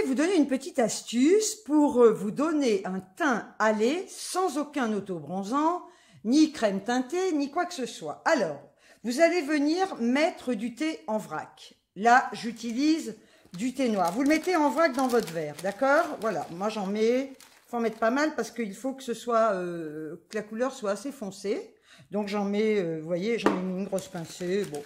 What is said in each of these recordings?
vous donner une petite astuce pour vous donner un teint hâlé sans aucun autobronzant, ni crème teintée, ni quoi que ce soit. Alors, vous allez venir mettre du thé en vrac. Là, j'utilise du thé noir. Vous le mettez en vrac dans votre verre, d'accord? Voilà, moi j'en mets, faut en mettre pas mal parce qu'il faut que ce soit, que la couleur soit assez foncée. Donc j'en mets, vous voyez, j'en ai mis une grosse pincée. Bon,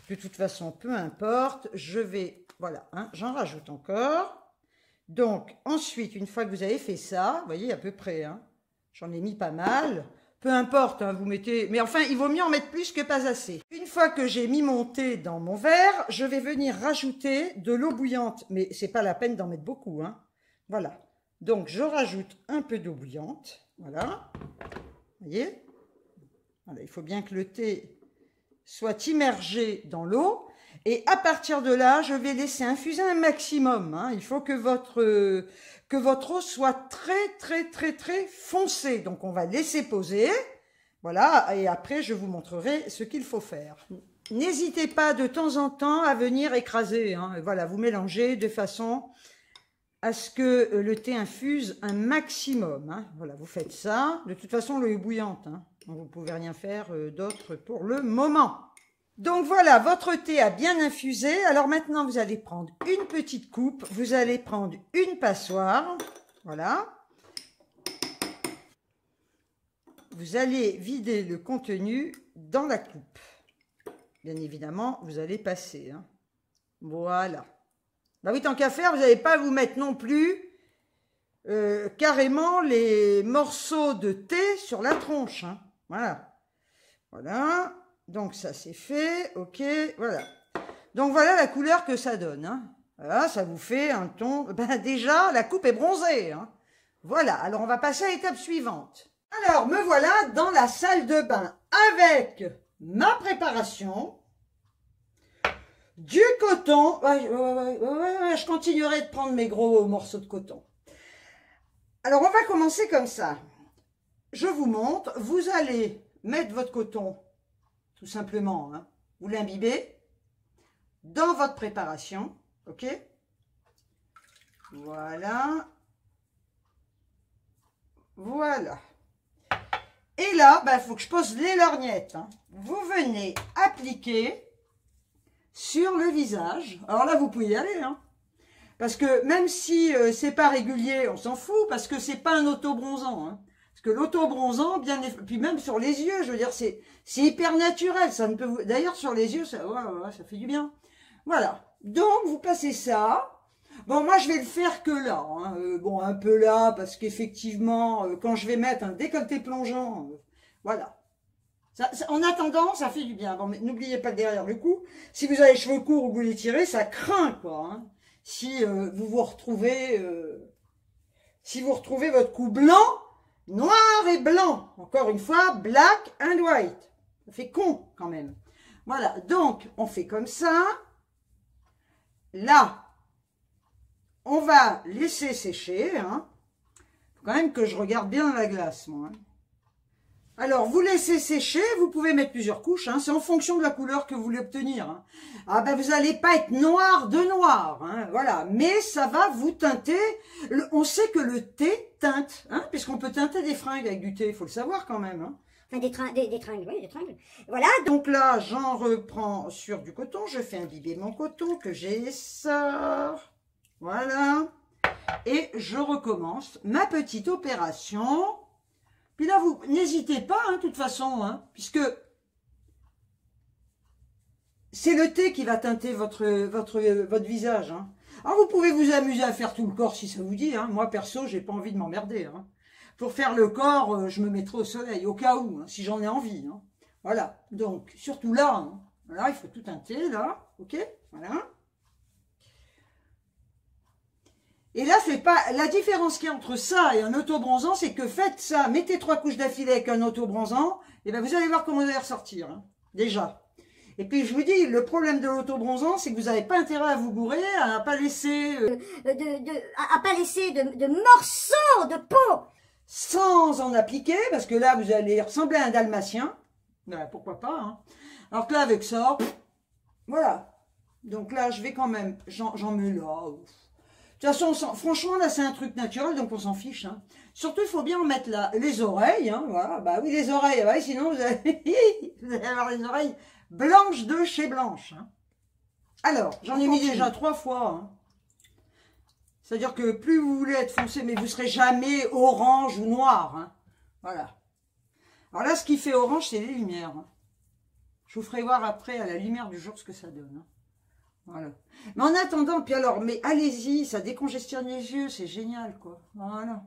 de toute façon, peu importe. Je vais, voilà, hein, j'en rajoute encore. Donc ensuite, une fois que vous avez fait ça, vous voyez à peu près, hein, j'en ai mis pas mal. Peu importe, hein, vous mettez, mais enfin, il vaut mieux en mettre plus que pas assez. Une fois que j'ai mis mon thé dans mon verre, je vais venir rajouter de l'eau bouillante, mais c'est pas la peine d'en mettre beaucoup, hein. Voilà. Donc je rajoute un peu d'eau bouillante, voilà. Vous voyez? Voilà, il faut bien que le thé soit immergé dans l'eau. Et à partir de là, je vais laisser infuser un maximum, hein. Il faut que votre eau soit très foncée. Donc, on va laisser poser. Voilà, et après, je vous montrerai ce qu'il faut faire. N'hésitez pas de temps en temps à venir écraser, hein. Voilà, vous mélangez de façon à ce que le thé infuse un maximum, hein. Voilà, vous faites ça. De toute façon, l'eau est bouillante, hein. Donc, vous ne pouvez rien faire d'autre pour le moment. Donc voilà, votre thé a bien infusé. Alors maintenant, vous allez prendre une petite coupe. Vous allez prendre une passoire. Voilà. Vous allez vider le contenu dans la coupe. Bien évidemment, vous allez passer, hein. Voilà. Bah oui, tant qu'à faire, vous n'allez pas vous mettre non plus carrément les morceaux de thé sur la tronche, hein. Voilà. Voilà. Donc ça c'est fait. Ok. Voilà. Donc voilà la couleur que ça donne, hein. Voilà, ça vous fait un ton. Ben déjà, la coupe est bronzée, hein. Voilà. Alors on va passer à l'étape suivante. Alors me voilà dans la salle de bain avec ma préparation. Du coton. Ouais, je continuerai de prendre mes gros morceaux de coton. Alors, on va commencer comme ça. Je vous montre. Vous allez mettre votre coton, tout simplement, hein, vous l'imbibez dans votre préparation. OK? Voilà. Voilà. Et là, il faut que je pose les lorgnettes, hein. Vous venez appliquer sur le visage. Alors là, vous pouvez y aller, hein. Parce que même si c'est pas régulier, on s'en fout, parce que c'est pas un auto-bronzant, hein. Parce que l'auto-bronzant, puis même sur les yeux, je veux dire, c'est hyper naturel. Ça ne peut vous... D'ailleurs, sur les yeux, ça fait du bien. Voilà. Donc, vous passez ça. Bon, moi, je vais le faire que là, hein. Bon, un peu là, parce qu'effectivement, quand je vais mettre un décolleté plongeant, voilà. En attendant, ça fait du bien. Bon, mais n'oubliez pas derrière le cou. Si vous avez les cheveux courts ou vous les tirez, ça craint, quoi, hein. Si vous retrouvez votre cou blanc, noir et blanc. Encore une fois, black and white. Ça fait con, quand même. Voilà, donc, on fait comme ça. Là, on va laisser sécher, hein. Faut quand même que je regarde bien la glace, moi, hein. Alors, vous laissez sécher, vous pouvez mettre plusieurs couches, hein, c'est en fonction de la couleur que vous voulez obtenir, hein. Ah ben, vous n'allez pas être noir de noir, hein, voilà, mais ça va vous teinter. On sait que le thé teinte, hein, puisqu'on peut teinter des fringues avec du thé, il faut le savoir quand même, hein. Enfin, des tringles, oui, des tringles. Voilà, donc là, j'en reprends sur du coton, je fais imbiber mon coton, que j'essore, voilà, et je recommence ma petite opération. Puis là, vous n'hésitez pas, hein, de toute façon, hein, puisque c'est le thé qui va teinter votre visage, hein. Alors, vous pouvez vous amuser à faire tout le corps si ça vous dit, hein. Moi, perso, j'ai pas envie de m'emmerder, hein. Pour faire le corps, je me mettrai au soleil, au cas où, hein, si j'en ai envie, hein. Voilà, donc, surtout là, hein. Voilà, il faut tout teinter, là, ok, voilà. Et là, c'est pas la différence qu'il y a entre ça et un auto-bronzant, c'est que faites ça, mettez 3 couches d'affilée avec un auto-bronzant, et ben vous allez voir comment vous allez ressortir, hein, déjà. Et puis je vous dis, le problème de l'auto-bronzant, c'est que vous n'avez pas intérêt à vous bourrer, à pas laisser de morceaux de peau sans en appliquer, parce que là vous allez ressembler à un dalmatien. Ben, pourquoi pas, hein. Alors que là avec ça, voilà. Donc là je vais quand même, j'en mets là. toute façon, franchement, là, c'est un truc naturel, donc on s'en fiche. Hein. Surtout, il faut bien en mettre là, les oreilles. Hein, voilà, bah oui, les oreilles, ouais, sinon vous allez, vous allez avoir les oreilles blanches de chez Blanche. Hein. Alors, j'en ai mis déjà 3 fois. Hein. C'est-à-dire que plus vous voulez être foncé, mais vous serez jamais orange ou noir. Hein. Voilà. Alors là, ce qui fait orange, c'est les lumières. Hein. Je vous ferai voir après, à la lumière du jour, ce que ça donne. Hein. Voilà. Mais en attendant, puis alors, mais allez-y, ça décongestionne les yeux, c'est génial, quoi. Voilà.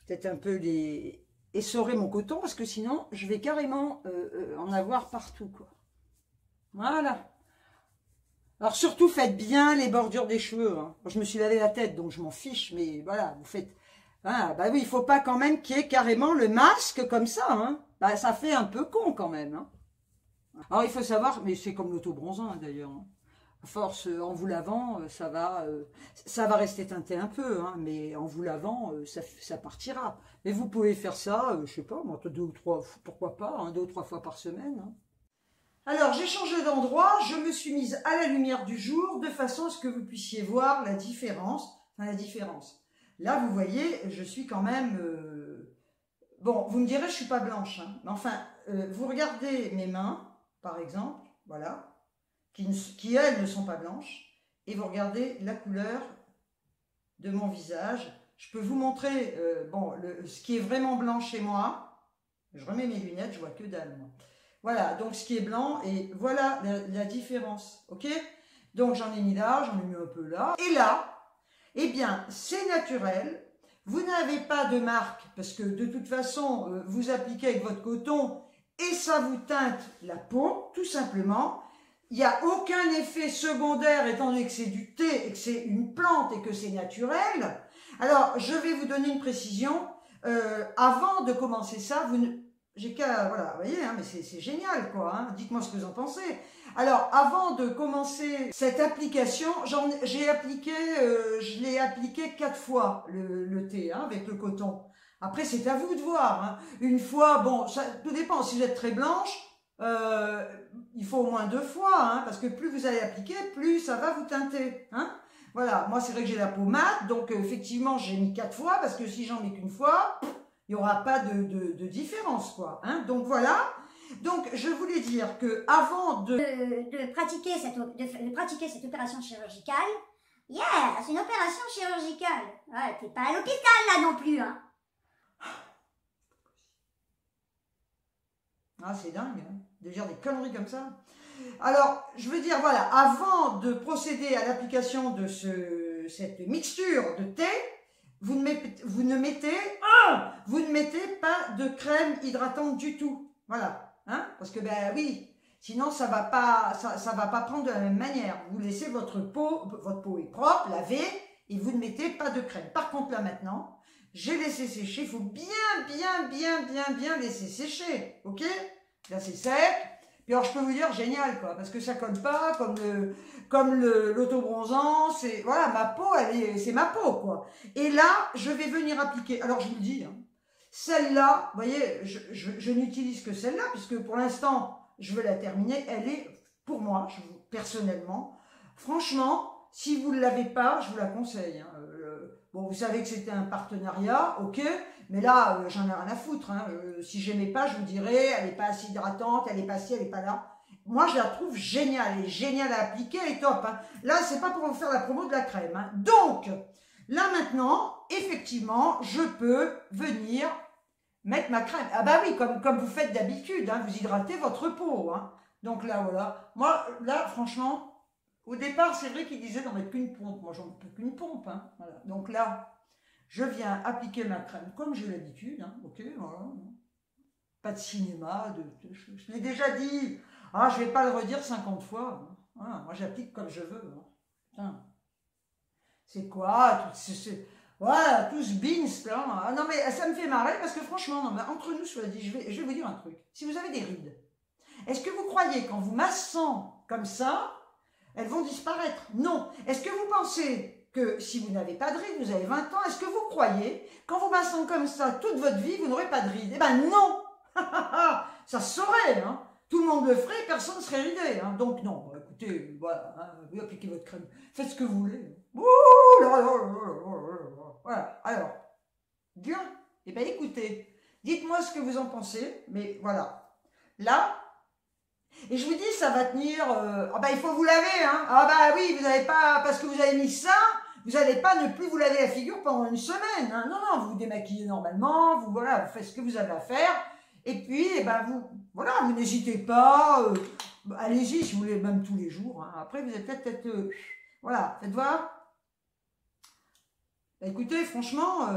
Peut-être un peu les... essorer mon coton, parce que sinon, je vais carrément en avoir partout, quoi. Voilà. Alors surtout, faites bien les bordures des cheveux. Hein. Moi, je me suis lavé la tête, donc je m'en fiche, mais voilà, vous faites... Ah, bah oui, il faut pas quand même qu'il y ait carrément le masque comme ça. Hein. Bah, ça fait un peu con quand même. Hein. Alors il faut savoir, mais c'est comme l'auto-bronzant hein, d'ailleurs. Hein. À force, en vous lavant, ça va rester teinté un peu, hein, mais en vous lavant, ça partira. Mais vous pouvez faire ça, je sais pas, 2 ou 3, pourquoi pas, hein, 2 ou 3 fois par semaine. Hein. Alors, j'ai changé d'endroit, je me suis mise à la lumière du jour, de façon à ce que vous puissiez voir la différence. Enfin, la différence. Là, vous voyez, je suis quand même... Bon, vous me direz, je suis pas blanche. Hein, mais enfin, vous regardez mes mains, par exemple, voilà, qui, elles, ne sont pas blanches. Et vous regardez la couleur de mon visage. Je peux vous montrer bon, ce qui est vraiment blanc chez moi. Je remets mes lunettes, je vois que dalle, moi. Voilà, donc ce qui est blanc, et voilà la différence, ok? Donc j'en ai mis là, j'en ai mis un peu là. Et là, eh bien, c'est naturel. Vous n'avez pas de marque, parce que de toute façon, vous appliquez avec votre coton, et ça vous teinte la peau, tout simplement. Il n'y a aucun effet secondaire, étant donné que c'est du thé, et que c'est une plante, et que c'est naturel. Alors, je vais vous donner une précision. Avant de commencer ça, j'ai qu'à, voilà, vous voyez, hein, mais c'est génial, quoi. Hein, dites-moi ce que vous en pensez. Alors, avant de commencer cette application, je l'ai appliqué 4 fois, le thé, hein, avec le coton. Après, c'est à vous de voir. Hein. Une fois, bon, ça, tout dépend. Si vous êtes très blanche, il faut au moins 2 fois, hein, parce que plus vous allez appliquer, plus ça va vous teinter. Hein. Voilà, moi, c'est vrai que j'ai la peau mate, donc effectivement, j'ai mis 4 fois, parce que si j'en mets qu'une fois... il n'y aura pas de différence, quoi. Hein. Donc, voilà. Donc, je voulais dire que avant de pratiquer cette opération chirurgicale, yeah, c'est une opération chirurgicale. Ouais, t'es pas à l'hôpital, là, non plus, hein. Ah, c'est dingue, hein, de dire des conneries comme ça. Alors, je veux dire, voilà, avant de procéder à l'application de cette mixture de thé, vous ne mettez pas de crème hydratante du tout. Voilà. Hein? Parce que, ben oui, sinon ça va pas prendre de la même manière. Vous laissez votre peau est propre, lavée, et vous ne mettez pas de crème. Par contre, là maintenant, j'ai laissé sécher. Il faut bien laisser sécher. Ok? Là, c'est sec. Puis alors, je peux vous dire, génial, quoi, parce que ça colle pas, comme l'auto-bronzant, c'est, voilà, ma peau, c'est ma peau, quoi. Et là, je vais venir appliquer, alors je vous le dis, hein, celle-là, vous voyez, je n'utilise que celle-là, puisque pour l'instant, je veux la terminer, elle est, pour moi, personnellement, franchement, si vous ne l'avez pas, je vous la conseille, hein. Bon, vous savez que c'était un partenariat, ok, mais là, j'en ai rien à foutre. Hein. Si j'aimais pas, je vous dirais, elle n'est pas assez hydratante, elle n'est pas ci, elle n'est pas là. Moi, je la trouve géniale, elle est géniale à appliquer, elle est top. Hein. Là, c'est pas pour vous faire la promo de la crème. Hein. Donc, là maintenant, effectivement, je peux venir mettre ma crème. Ah bah oui, comme vous faites d'habitude, hein, vous hydratez votre peau. Hein. Donc là, voilà. Moi, là, franchement... Au départ, c'est vrai qu'il disait d'en mettre qu'une pompe. Moi, j'en peux qu'une pompe. Hein. Voilà. Donc là, je viens appliquer ma crème comme j'ai l'habitude. Hein. Ok, voilà. Pas de cinéma. Je l'ai déjà dit. Ah, je ne vais pas le redire 50 fois. Hein. Ah, moi, j'applique comme je veux. Hein. C'est quoi voilà, tout ce beans là. Ah, non, mais ça me fait marrer parce que franchement, non, mais entre nous, je vais vous dire un truc. Si vous avez des rides, est-ce que vous croyez qu'en vous massant comme ça, elles vont disparaître? Non. Est-ce que vous pensez que si vous n'avez pas de rides, vous avez 20 ans, est-ce que vous croyez qu'en vous massant comme ça toute votre vie, vous n'aurez pas de rides? Eh ben non. Ça se saurait, hein. Tout le monde le ferait, personne ne serait ridé. Hein. Donc non, écoutez, voilà, hein, vous appliquez votre crème, faites ce que vous voulez. Ouh là là là là là là. Voilà, alors, bien, eh bien écoutez, dites-moi ce que vous en pensez, mais voilà, là, et je vous dis, ça va tenir, ah bah il faut vous laver, hein, ah bah oui, vous n'avez pas, parce que vous avez mis ça, vous n'allez pas ne plus vous laver la figure pendant une semaine, hein. Non, non, vous vous démaquillez normalement, vous, voilà, vous faites ce que vous avez à faire, et puis, eh ben vous, voilà, vous n'hésitez pas, allez-y si vous voulez, même tous les jours, hein. Après vous êtes peut-être, voilà, faites voir. Bah, écoutez, franchement,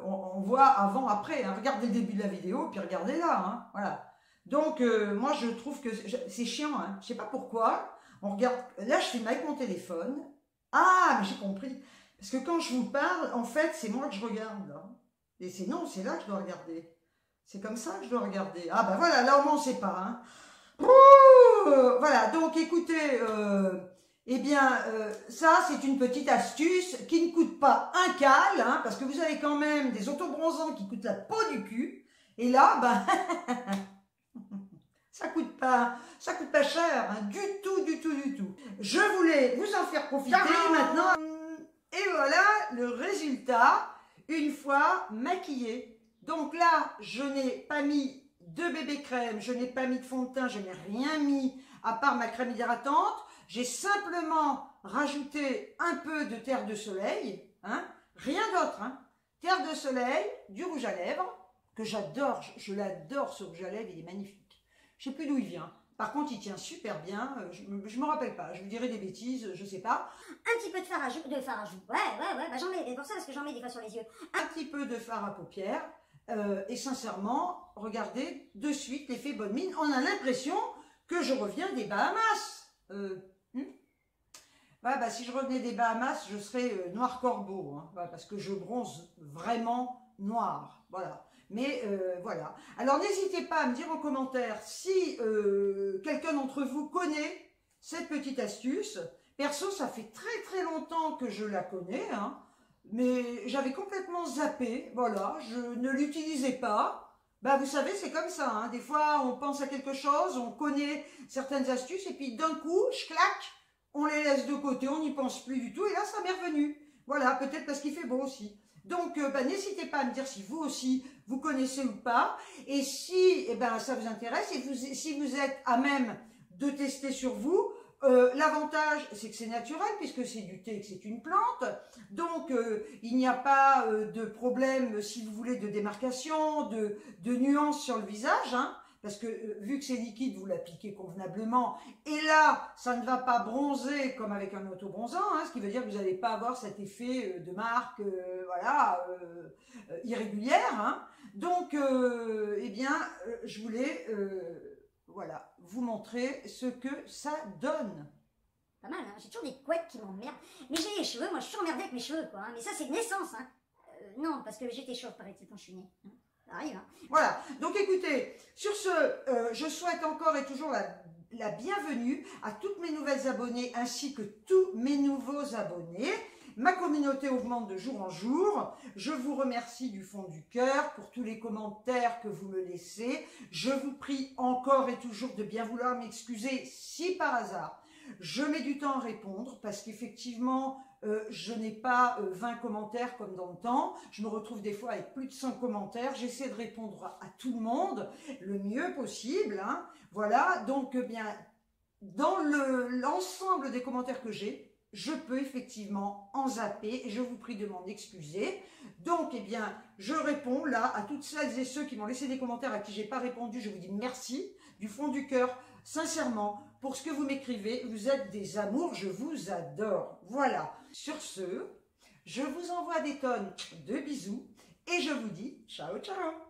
on voit avant, après, hein. Regardez le début de la vidéo, puis regardez là, hein. Voilà. Donc, moi, je trouve que c'est chiant, hein. Je sais pas pourquoi. On regarde, là, je filme avec mon téléphone. Ah, mais j'ai compris. Parce que quand je vous parle, en fait, c'est moi que je regarde, là. Et c'est non, c'est là que je dois regarder. C'est comme ça que je dois regarder. Ah, ben voilà, là, au moins, on sait pas, hein. Voilà, donc, écoutez, eh bien, ça, c'est une petite astuce qui ne coûte pas un cal, hein, parce que vous avez quand même des autobronzants qui coûtent la peau du cul. Et là, ben... ça coûte pas cher, hein, du tout, du tout, du tout. Je voulais vous en faire profiter maintenant. Et voilà le résultat, une fois maquillée. Donc là, je n'ai pas mis de bébé crème, je n'ai pas mis de fond de teint, je n'ai rien mis à part ma crème hydratante. J'ai simplement rajouté un peu de terre de soleil, hein, rien d'autre, hein. Terre de soleil, du rouge à lèvres, que j'adore, je l'adore ce rouge à lèvres, il est magnifique. Je ne sais plus d'où il vient. Par contre, il tient super bien. Je ne me rappelle pas. Je vous dirai des bêtises, je ne sais pas. Un petit peu de fard à joues. Ouais. Bah j'en mets, c'est pour ça parce que j'en mets des fois sur les yeux. Un petit peu de fard à paupières. Et sincèrement, regardez de suite l'effet bonne mine. On a l'impression que je reviens des Bahamas. Ouais, bah, si je revenais des Bahamas, je serais noir corbeau. Hein, voilà, parce que je bronze vraiment noir. Voilà. Mais voilà. Alors n'hésitez pas à me dire en commentaire si quelqu'un d'entre vous connaît cette petite astuce. Perso, ça fait très très longtemps que je la connais, hein, mais j'avais complètement zappé. Voilà, je ne l'utilisais pas. Bah, vous savez, c'est comme ça, hein. Des fois, on pense à quelque chose, on connaît certaines astuces, et puis d'un coup, clac, on les laisse de côté, on n'y pense plus du tout, et là, ça m'est revenu. Voilà, peut-être parce qu'il fait beau aussi. Donc, bah, n'hésitez pas à me dire si vous aussi, vous connaissez ou pas. Et si ça vous intéresse, et si vous êtes à même de tester sur vous, l'avantage, c'est que c'est naturel, puisque c'est du thé et que c'est une plante. Donc, il n'y a pas de problème, si vous voulez, de démarcation, de nuances sur le visage, hein. Parce que vu que c'est liquide, vous l'appliquez convenablement. Et là, ça ne va pas bronzer comme avec un autobronzant, hein, ce qui veut dire que vous n'allez pas avoir cet effet de marque irrégulière. Hein. Donc, je voulais voilà, vous montrer ce que ça donne. Pas mal, hein. J'ai toujours des couettes qui m'emmerdent. Mais j'ai les cheveux, moi je suis emmerdée avec mes cheveux, quoi. Hein. Mais ça, c'est de naissance. Hein. Non, parce que j'étais chauve, paraît-il, quand je suis née. Hein. Ça arrive, hein. Voilà, donc écoutez, sur ce, je souhaite encore et toujours la bienvenue à toutes mes nouvelles abonnées ainsi que tous mes nouveaux abonnés. Ma communauté augmente de jour en jour. Je vous remercie du fond du cœur pour tous les commentaires que vous me laissez. Je vous prie encore et toujours de bien vouloir m'excuser si par hasard je mets du temps à répondre parce qu'effectivement, je n'ai pas 20 commentaires comme dans le temps. Je me retrouve des fois avec plus de 100 commentaires. J'essaie de répondre à tout le monde le mieux possible. Hein. Voilà, donc bien, dans l'ensemble des commentaires que j'ai, je peux effectivement en zapper et je vous prie de m'en excuser. Donc, eh bien, je réponds là à toutes celles et ceux qui m'ont laissé des commentaires à qui j'ai pas répondu. Je vous dis merci du fond du cœur, sincèrement, pour ce que vous m'écrivez. Vous êtes des amours, je vous adore. Voilà. Sur ce, je vous envoie des tonnes de bisous et je vous dis ciao, ciao.